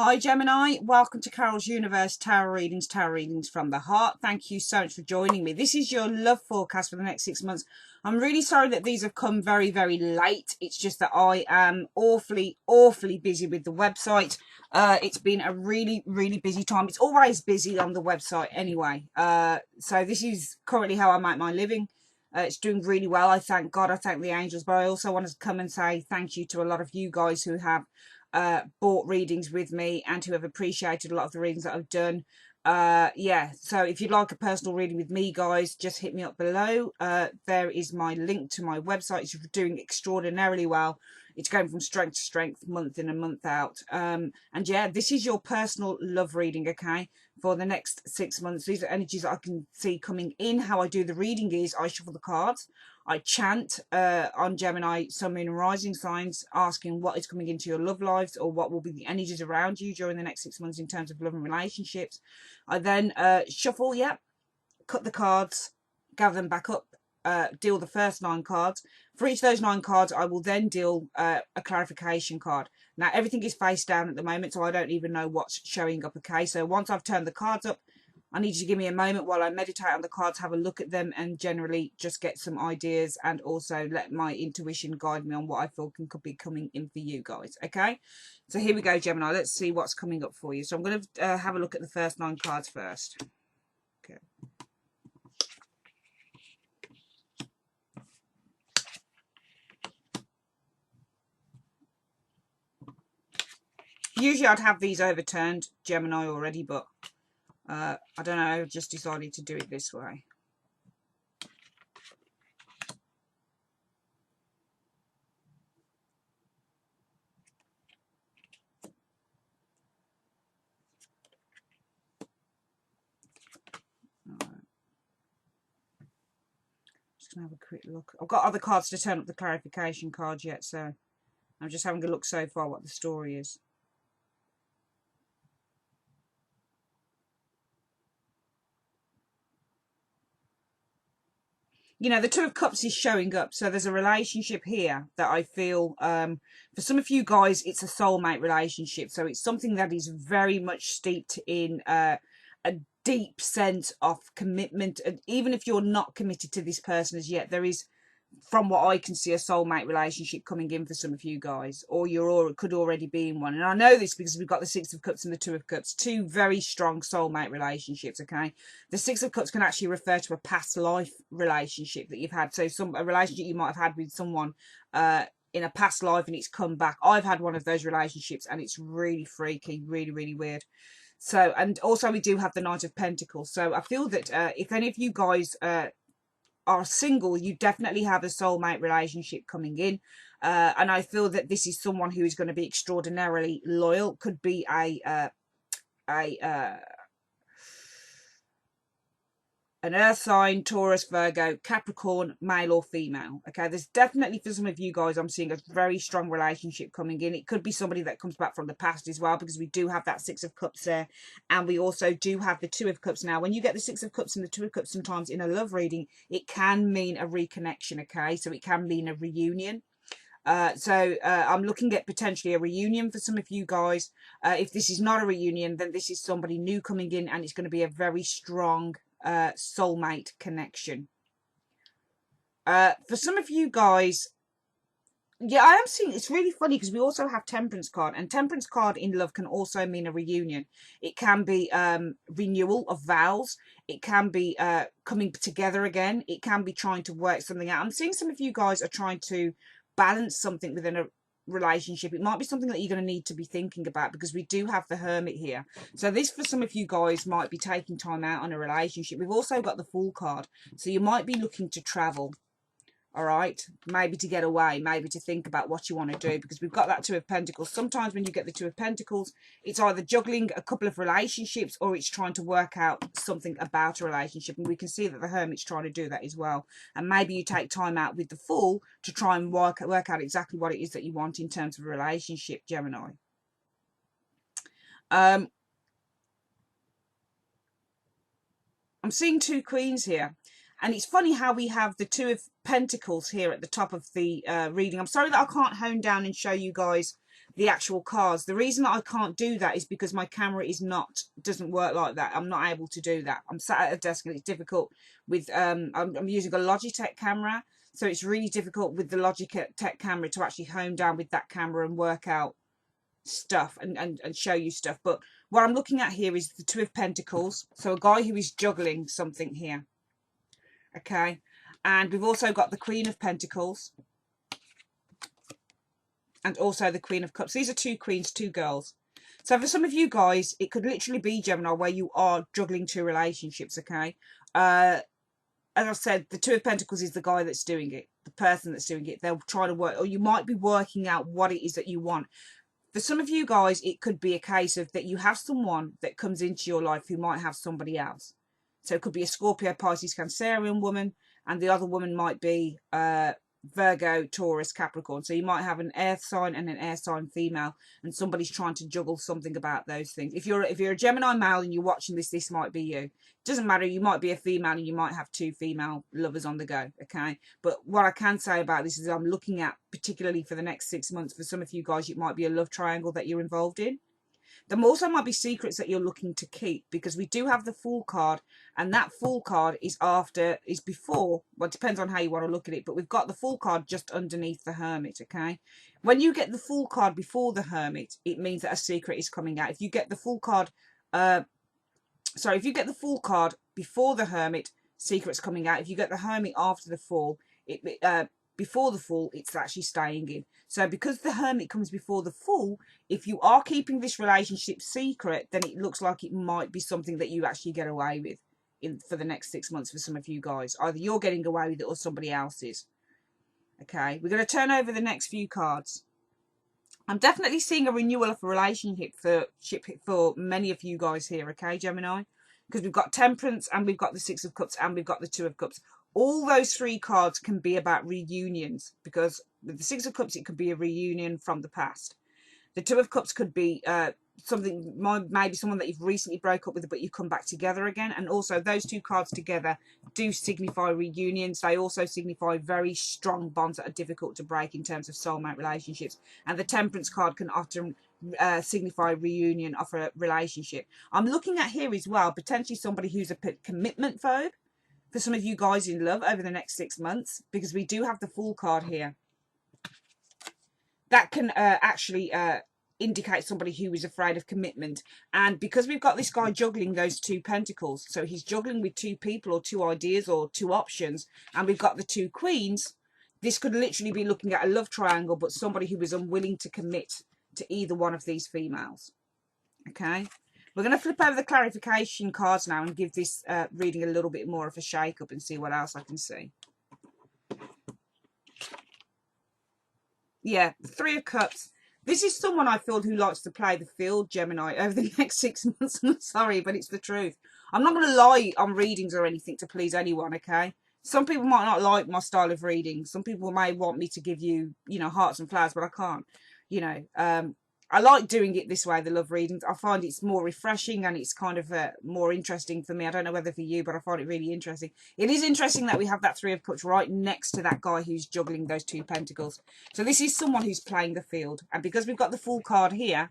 Hi Gemini, welcome to Carol's Universe Tarot Readings from the Heart. Thank you so much for joining me. This is your love forecast for the next 6 months. I'm really sorry that these have come very, very late. It's just that I am awfully busy with the website. It's been a really, really busy time. It's always busy on the website anyway. So this is currently how I make my living. It's doing really well. I thank God, I thank the angels, but I also want to come and say thank you to a lot of you guys who have bought readings with me and who have appreciated a lot of the readings that I've done. Yeah, so if you'd like a personal reading with me, guys, just hit me up below. There is my link to my website. It's doing extraordinarily well. It's going from strength to strength, month in and month out. And yeah, this is your personal love reading, okay, for the next 6 months. These are energies that I can see coming in. How I do the reading is I shuffle the cards. I chant on Gemini, Sun, Moon and Rising signs, asking what is coming into your love lives or what will be the energies around you during the next 6 months in terms of love and relationships. I then shuffle, cut the cards, gather them back up, deal the first 9 cards. For each of those 9 cards, I will then deal a clarification card. Now, everything is face down at the moment, so I don't even know what's showing up, okay? So once I've turned the cards up, I need you to give me a moment while I meditate on the cards, have a look at them, and generally just get some ideas and also let my intuition guide me on what I feel could be coming in for you guys, okay? So here we go, Gemini. Let's see what's coming up for you. So I'm going to have a look at the first 9 cards first. Okay. Usually I'd have these overturned, Gemini, already, but I don't know, I just decided to do it this way. Just gonna have a quick look. I've got other cards to turn up the clarification cards yet, so I'm just having a look so far what the story is. You know, the Two of Cups is showing up. So there's a relationship here that I feel, for some of you guys, it's a soulmate relationship. So it's something that is very much steeped in a deep sense of commitment. And even if you're not committed to this person as yet, there is, from what I can see, a soulmate relationship coming in for some of you guys, or could already be in one. And I know this because we've got the Six of Cups and the Two of Cups, 2 very strong soulmate relationships, okay? The Six of Cups can actually refer to a past life relationship that you've had. So a relationship you might have had with someone in a past life and it's come back. I've had one of those relationships and it's really freaky, really, really weird. So, and also we do have the Knight of Pentacles. So I feel that if any of you guys are single, you definitely have a soulmate relationship coming in, and I feel that this is someone who is going to be extraordinarily loyal. Could be an earth sign, Taurus, Virgo, Capricorn, male or female. Okay, there's definitely, for some of you guys, I'm seeing a very strong relationship coming in. It could be somebody that comes back from the past as well, because we do have that Six of Cups there, and we also do have the Two of Cups. Now, when you get the Six of Cups and the Two of Cups, sometimes in a love reading, it can mean a reconnection, okay? So it can mean a reunion. I'm looking at potentially a reunion for some of you guys. If this is not a reunion, then this is somebody new coming in, and it's going to be a very strong soulmate connection. For some of you guys, yeah, I am seeing, it's really funny because we also have Temperance card, and Temperance card in love can also mean a reunion. It can be renewal of vows. It can be coming together again. It can be trying to work something out. I'm seeing some of you guys are trying to balance something within a relationship. It might be something that you're going to need to be thinking about, because we do have the Hermit here. So this, for some of you guys, might be taking time out on a relationship. We've also got the Fool card, so you might be looking to travel. All right, maybe to get away, maybe to think about what you want to do, because we've got that Two of Pentacles. Sometimes when you get the Two of Pentacles, it's either juggling a couple of relationships or it's trying to work out something about a relationship, and we can see that the Hermit's trying to do that as well. And maybe you take time out with the Fool to try and work out exactly what it is that you want in terms of a relationship, Gemini. I'm seeing 2 Queens here. And it's funny how we have the Two of Pentacles here at the top of the reading. I'm sorry that I can't hone down and show you guys the actual cards. The reason that I can't do that is because my camera doesn't work like that. I'm not able to do that. I'm sat at a desk and it's difficult with, I'm using a Logitech camera. So it's really difficult with the Logitech camera to actually hone down with that camera and work out stuff and show you stuff. But what I'm looking at here is the Two of Pentacles. So a guy who is juggling something here. Okay. And we've also got the Queen of Pentacles. And also the Queen of Cups. These are two queens, two girls. So for some of you guys, it could literally be, Gemini, where you are juggling two relationships, okay? As I said, the Two of Pentacles is the guy that's doing it, the person that's doing it. They'll try to work, or you might be working out what it is that you want. For some of you guys, it could be a case of that you have someone that comes into your life who might have somebody else. So it could be a Scorpio, Pisces, Cancerian woman, and the other woman might be Virgo, Taurus, Capricorn. So you might have an earth sign and an air sign female, and somebody's trying to juggle something about those things. If you're a Gemini male and you're watching this might be you. It doesn't matter. You might be a female and you might have two female lovers on the go. Okay. But what I can say about this is I'm looking at, particularly for the next 6 months, for some of you guys, it might be a love triangle that you're involved in. There also might be secrets that you're looking to keep, because we do have the Fool card, and that Fool card is before, well, it depends on how you want to look at it, but we've got the Fool card just underneath the Hermit, okay? When you get the Fool card before the Hermit, it means that a secret is coming out. If you get the Fool card, if you get the Fool card before the Hermit, secret's coming out. If you get the Hermit after the Fool, before the Fool, it's actually staying in. So because the Hermit comes before the Fool, if you are keeping this relationship secret, then it looks like it might be something that you actually get away with for the next 6 months for some of you guys. Either you're getting away with it or somebody else is. Okay, we're going to turn over the next few cards. I'm definitely seeing a renewal of a relationship for many of you guys here, okay, Gemini? Because we've got Temperance, and we've got the Six of Cups, and we've got the Two of Cups. All those three cards can be about reunions, because with the Six of Cups, it could be a reunion from the past. The Two of Cups could be maybe someone that you've recently broke up with, but you come back together again. And also those two cards together do signify reunions. They also signify very strong bonds that are difficult to break in terms of soulmate relationships. And the Temperance card can often signify reunion of a relationship. I'm looking at here as well, potentially somebody who's a commitment phobe for some of you guys in love over the next 6 months, because we do have the Fool card here. That can actually indicate somebody who is afraid of commitment. And because we've got this guy juggling those two pentacles, so he's juggling with two people or two ideas or two options, and we've got the two queens, this could literally be looking at a love triangle, but somebody who is unwilling to commit to either one of these females. Okay, we're going to flip over the clarification cards now and give this reading a little bit more of a shake up and see what else I can see. Yeah, the Three of Cups. This is someone I feel who likes to play the field, Gemini, over the next 6 months. I'm sorry, but it's the truth. I'm not going to lie on readings or anything to please anyone, okay? Some people might not like my style of reading. Some people may want me to give you, hearts and flowers, but I can't. I like doing it this way, the love readings. I find it's more refreshing and it's kind of more interesting for me. I don't know whether for you, but I find it really interesting. It is interesting that we have that Three of Cups right next to that guy who's juggling those two pentacles. So this is someone who's playing the field. And because we've got the Fool card here,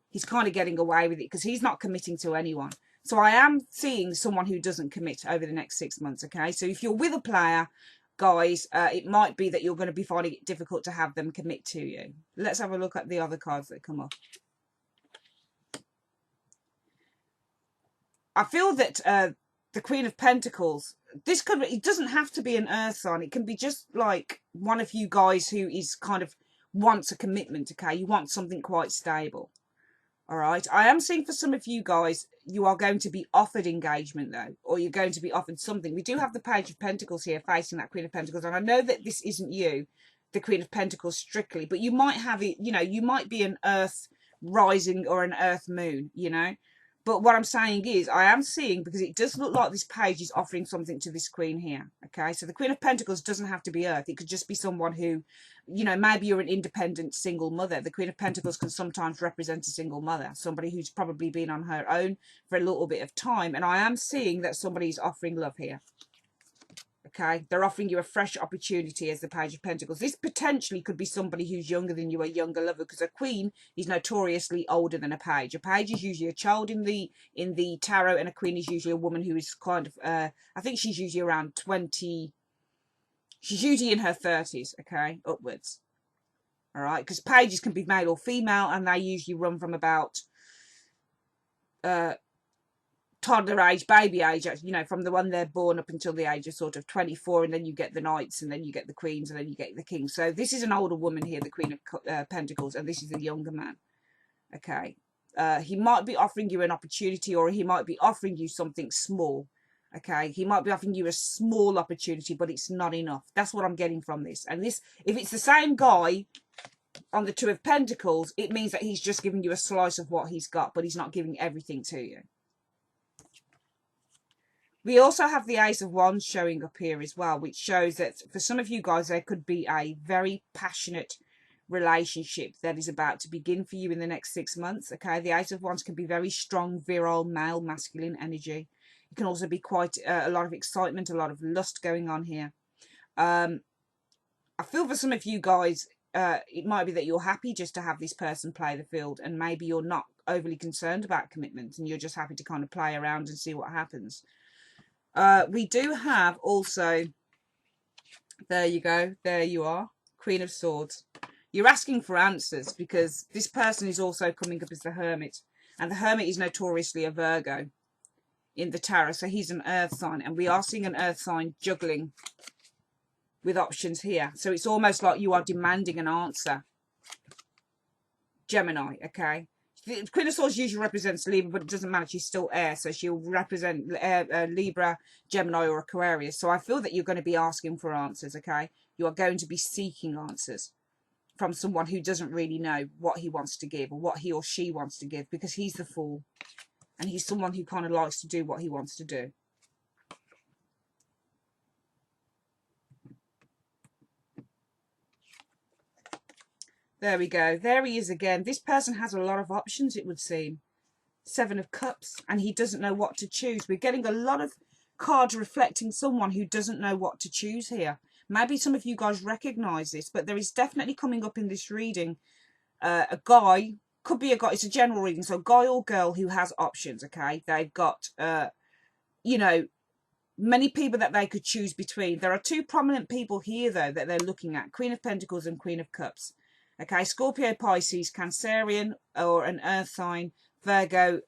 he's kind of getting away with it because he's not committing to anyone. So I am seeing someone who doesn't commit over the next 6 months, okay? So if you're with a player, guys, it might be that you're going to be finding it difficult to have them commit to you. Let's have a look at the other cards that come up. I feel that the Queen of Pentacles, it doesn't have to be an earth sign. It can be just like one of you guys who is kind of wants a commitment, okay? You want something quite stable. All right. I am seeing for some of you guys, you are going to be offered engagement though, or you're going to be offered something. We do have the Page of Pentacles here facing that Queen of Pentacles. And I know that this isn't you, the Queen of Pentacles strictly, but you might have it, you might be an earth rising or an earth moon, But what I'm saying is I am seeing, because it does look like this page is offering something to this queen here. Okay. So the Queen of Pentacles doesn't have to be earth. It could just be someone who, maybe you're an independent single mother. The Queen of Pentacles can sometimes represent a single mother, somebody who's probably been on her own for a little bit of time. And I am seeing that somebody is offering love here. Okay, they're offering you a fresh opportunity as the Page of Pentacles. This potentially could be somebody who's younger than you, a younger lover, because a queen is notoriously older than a page. A page is usually a child in the tarot, and a queen is usually a woman who is kind of I think she's usually around 20. She's usually in her 30s, okay, upwards. All right, because pages can be male or female, and they usually run from about toddler age, baby age, you know, from the one they're born up until the age of sort of 24, and then you get the knights, and then you get the queens, and then you get the kings. So this is an older woman here, the Queen of Pentacles, and this is a younger man. Okay, he might be offering you an opportunity, or he might be offering you something small. Okay, he might be offering you a small opportunity, but it's not enough. That's what I'm getting from this. And this, if it's the same guy on the Two of Pentacles, it means that he's just giving you a slice of what he's got, but he's not giving everything to you. We also have the Ace of Wands showing up here as well, which shows that for some of you guys, there could be a very passionate relationship that is about to begin for you in the next 6 months. Okay, the Ace of Wands can be very strong, virile, male, masculine energy. It can also be quite a lot of excitement, a lot of lust going on here. I feel for some of you guys, it might be that you're happy just to have this person play the field, and maybe you're not overly concerned about commitment, and you're just happy to kind of play around and see what happens. We do have also, there you go, there you are, Queen of Swords. You're asking for answers because this person is also coming up as the Hermit, and the Hermit is notoriously a Virgo in the tarot, so he's an earth sign, and we are seeing an earth sign juggling with options here. So it's almost like you are demanding an answer, Gemini. Okay, the Queen of Swords usually represents Libra, but it doesn't matter, she's still air, so she'll represent Libra, Gemini, or Aquarius. So I feel that you're going to be asking for answers. Okay, you are going to be seeking answers from someone who doesn't really know what he wants to give, or what he or she wants to give, because he's the Fool, and he's someone who kind of likes to do what he wants to do. There we go. There he is again. This person has a lot of options, it would seem. Seven of Cups, and he doesn't know what to choose. We're getting a lot of cards reflecting someone who doesn't know what to choose here. Maybe some of you guys recognize this, but there is definitely coming up in this reading a guy, could be a guy, it's a general reading, so guy or girl who has options. Okay, they've got you know, many people that they could choose between. There are two prominent people here though that they're looking at, Queen of Pentacles and Queen of Cups. Okay, Scorpio, Pisces, Cancerian, or an earth sign, Virgo,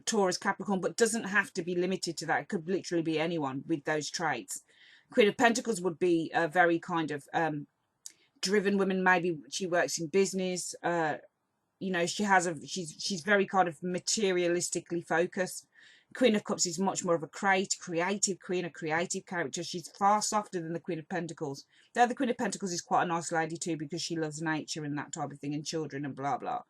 Taurus, Capricorn, but doesn't have to be limited to that. It could literally be anyone with those traits. Queen of Pentacles would be a very kind of driven woman. Maybe she works in business. You know, she's very kind of materialistically focused. Queen of Cups is much more of a creative queen, a creative character. She's far softer than the Queen of Pentacles. Though the Queen of Pentacles is quite a nice lady too, because she loves nature and that type of thing, and children and blah blah.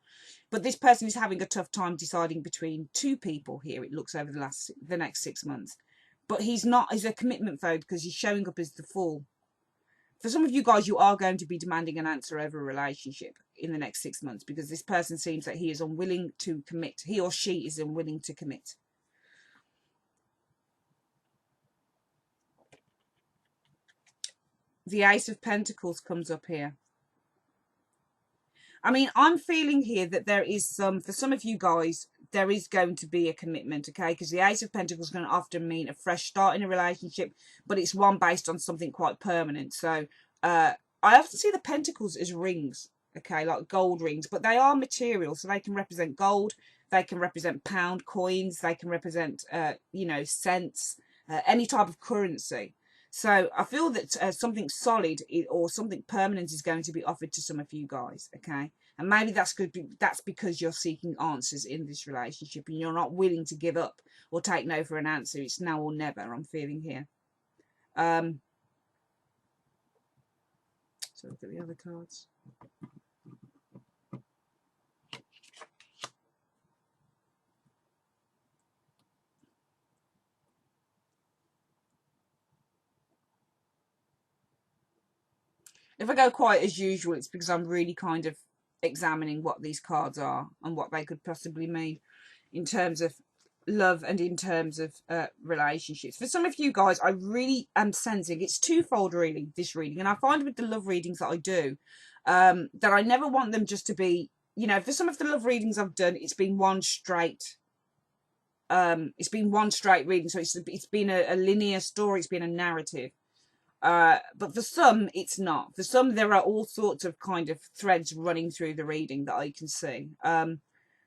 But this person is having a tough time deciding between two people here, it looks, over the next 6 months. But he's a commitment phobe, because he's showing up as the Fool. For some of you guys, you are going to be demanding an answer over a relationship in the next 6 months, because this person seems that he is unwilling to commit. He or she is unwilling to commit. The Ace of Pentacles comes up here. I mean, I'm feeling here that there is for some of you guys, there is going to be a commitment, okay? Because the Ace of Pentacles is going to often mean a fresh start in a relationship, but it's one based on something quite permanent. So I often see the Pentacles as rings, okay, like gold rings, but they are material, so they can represent gold, they can represent pound coins, they can represent, you know, cents, any type of currency. So I feel that something solid or something permanent is going to be offered to some of you guys, okay? And maybe that's because you're seeking answers in this relationship, and you're not willing to give up or take no for an answer. It's now or never, I'm feeling here. So look at the other cards. If I go quiet as usual, it's because I'm really kind of examining what these cards are and what they could possibly mean in terms of love and in terms of relationships. For some of you guys, I really am sensing it's twofold, really, this reading. And I find with the love readings that I do, that I never want them just to be, you know, for some of the love readings I've done, it's been one straight reading, so it's been a linear story, it's been a narrative. But for some it's not. For some there are all sorts of kind of threads running through the reading that I can see.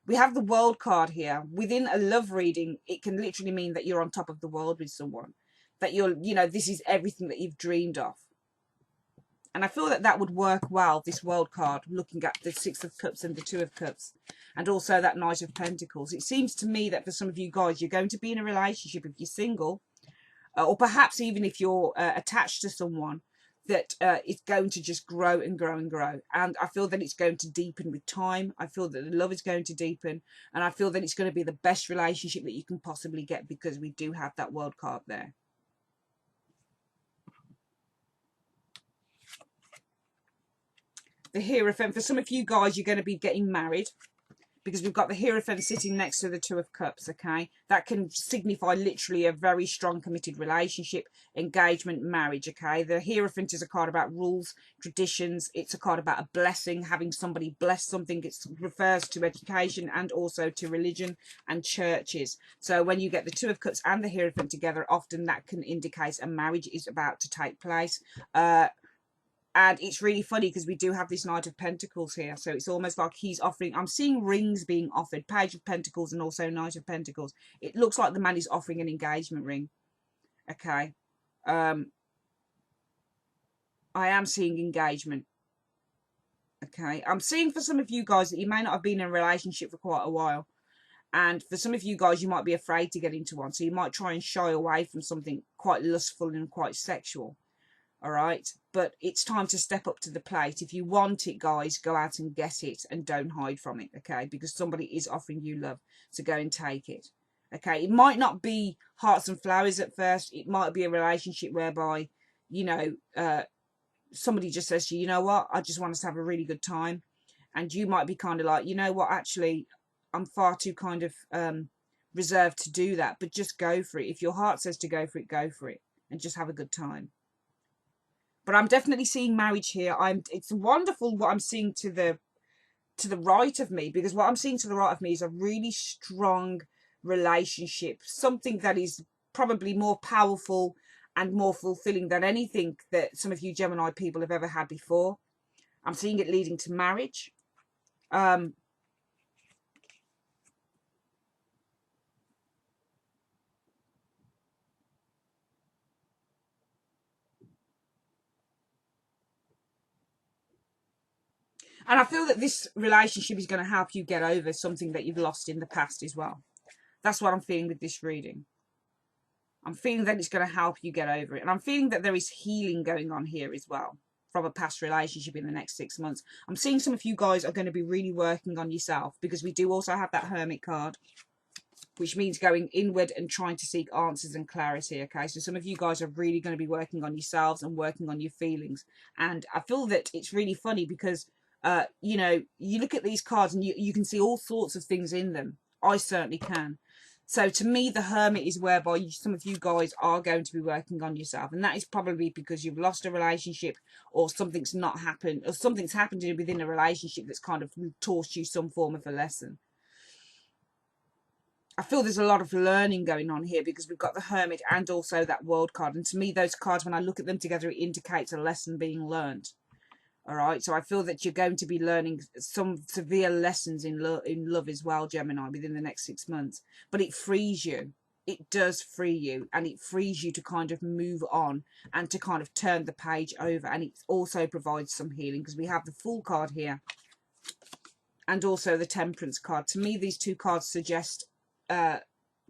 We have the world card here. Within a love reading, it can literally mean that you're on top of the world with someone, that you're, you know, this is everything that you've dreamed of. And I feel that that would work well, this world card, looking at the Six of Cups and the Two of Cups, and also that Knight of Pentacles. It seems to me that for some of you guys, you're going to be in a relationship if you're single, or perhaps even if you're attached to someone, that it's going to just grow and grow and grow. And I feel that it's going to deepen with time. I feel that the love is going to deepen. And I feel that it's going to be the best relationship that you can possibly get, because we do have that world card there. The Hierophant, for some of you guys, you're going to be getting married, because we've got the Hierophant sitting next to the Two of Cups, okay? That can signify literally a very strong committed relationship, engagement, marriage, okay? The Hierophant is a card about rules, traditions. It's a card about a blessing, having somebody bless something. It refers to education and also to religion and churches. So when you get the Two of Cups and the Hierophant together, often that can indicate a marriage is about to take place. And it's really funny because we do have this Knight of Pentacles here. So it's almost like he's offering, I'm seeing rings being offered, Page of Pentacles and also Knight of Pentacles. It looks like the man is offering an engagement ring. Okay. I am seeing engagement. Okay. I'm seeing for some of you guys that you may not have been in a relationship for quite a while. And for some of you guys, you might be afraid to get into one. So you might try and shy away from something quite lustful and quite sexual. All right, but it's time to step up to the plate. If you want it, guys, go out and get it and don't hide from it, okay? Because somebody is offering you love, so go and take it, okay? It might not be hearts and flowers at first. It might be a relationship whereby, you know, somebody just says to you, you know what, I just want us to have a really good time. And you might be kind of like, you know what, actually, I'm far too kind of reserved to do that, but just go for it. If your heart says to go for it, and just have a good time. But I'm definitely seeing marriage here. It's wonderful what I'm seeing to the right of me, because what I'm seeing to the right of me is a really strong relationship, something that is probably more powerful and more fulfilling than anything that some of you Gemini people have ever had before. I'm seeing it leading to marriage. And I feel that this relationship is going to help you get over something that you've lost in the past as well. That's what I'm feeling with this reading. I'm feeling that it's going to help you get over it. And I'm feeling that there is healing going on here as well from a past relationship in the next 6 months. I'm seeing some of you guys are going to be really working on yourself, because we do also have that Hermit card, which means going inward and trying to seek answers and clarity, okay? So some of you guys are really going to be working on yourselves and working on your feelings. And I feel that it's really funny because, you know, you look at these cards and you can see all sorts of things in them. I certainly can. So to me, the Hermit is whereby some of you guys are going to be working on yourself. And that is probably because you've lost a relationship, or something's not happened, or something's happened within a relationship that's kind of taught you some form of a lesson. I feel there's a lot of learning going on here, because we've got the Hermit and also that World card. And to me, those cards, when I look at them together, it indicates a lesson being learned. All right, so I feel that you're going to be learning some severe lessons in love as well, Gemini, within the next 6 months. But it frees you. It does free you, and it frees you to kind of move on and to kind of turn the page over. And it also provides some healing, because we have the Fool card here and also the Temperance card. To me, these two cards suggest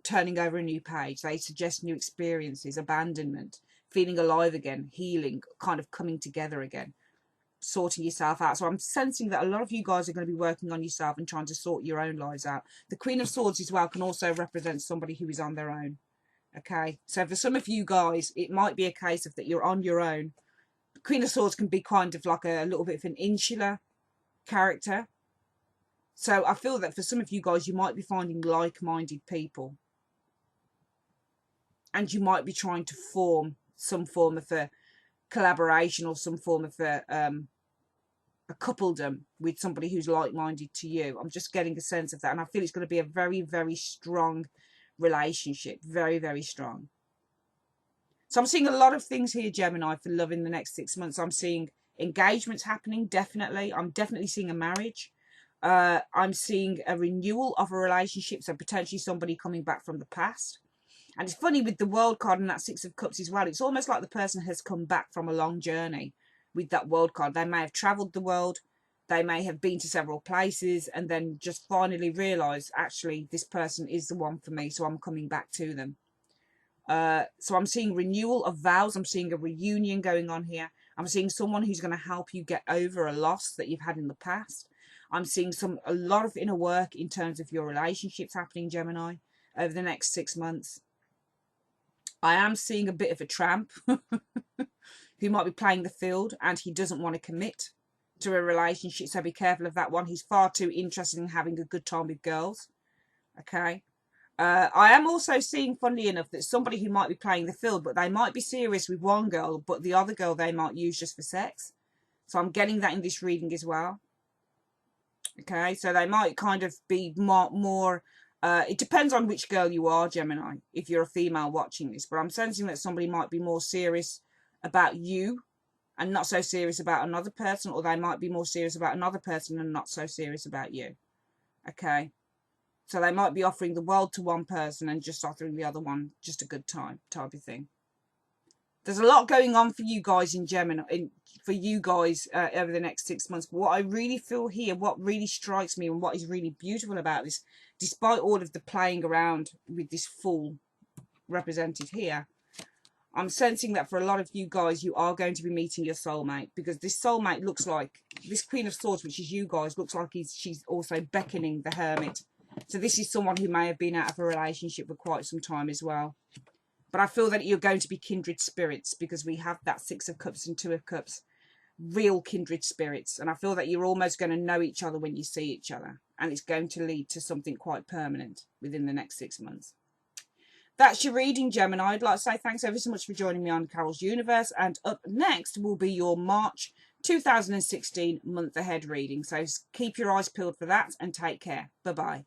turning over a new page. They suggest new experiences, abandonment, feeling alive again, healing, kind of coming together again, sorting yourself out. So I'm sensing that a lot of you guys are going to be working on yourself and trying to sort your own lives out. The Queen of Swords as well can also represent somebody who is on their own. Okay, so for some of you guys, it might be a case of that you're on your own. The Queen of Swords can be kind of like a little bit of an insular character. So I feel that for some of you guys, you might be finding like-minded people. and you might be trying to form some form of a collaboration or some form of a coupledom with somebody who's like-minded to you. I'm just getting a sense of that, and I feel it's going to be a very, very strong relationship. Very, very strong. So I'm seeing a lot of things here, Gemini, for love in the next 6 months. I'm seeing engagements happening, definitely. I'm definitely seeing a marriage. I'm seeing a renewal of a relationship, so potentially somebody coming back from the past. And it's funny with the World card and that Six of Cups as well. It's almost like the person has come back from a long journey with that World card. They may have travelled the world. They may have been to several places and then just finally realised, actually, this person is the one for me, so I'm coming back to them. So I'm seeing renewal of vows. I'm seeing a reunion going on here. I'm seeing someone who's going to help you get over a loss that you've had in the past. I'm seeing a lot of inner work in terms of your relationships happening, Gemini, over the next 6 months. I am seeing a bit of a tramp who might be playing the field, and he doesn't want to commit to a relationship, so be careful of that one. He's far too interested in having a good time with girls. Okay. I am also seeing, funnily enough, that somebody who might be playing the field, but they might be serious with one girl, but the other girl they might use just for sex. So I'm getting that in this reading as well. Okay, so they might kind of be more it depends on which girl you are, Gemini, if you're a female watching this. But I'm sensing that somebody might be more serious about you and not so serious about another person, or they might be more serious about another person and not so serious about you. Okay. So they might be offering the world to one person and just offering the other one just a good time type of thing. There's a lot going on for you guys in Gemini, over the next 6 months. But what I really feel here, what really strikes me and what is really beautiful about this, despite all of the playing around with this Fool represented here, I'm sensing that for a lot of you guys, you are going to be meeting your soulmate, because this soulmate looks like, this Queen of Swords, which is you guys, looks like she's also beckoning the Hermit. So this is someone who may have been out of a relationship for quite some time as well. But I feel that you're going to be kindred spirits, because we have that Six of Cups and Two of Cups, real kindred spirits. And I feel that you're almost going to know each other when you see each other. And it's going to lead to something quite permanent within the next 6 months. That's your reading, Gemini. I'd like to say thanks ever so much for joining me on Carol's Universe. And up next will be your March 2016 month ahead reading. So keep your eyes peeled for that and take care. Bye-bye.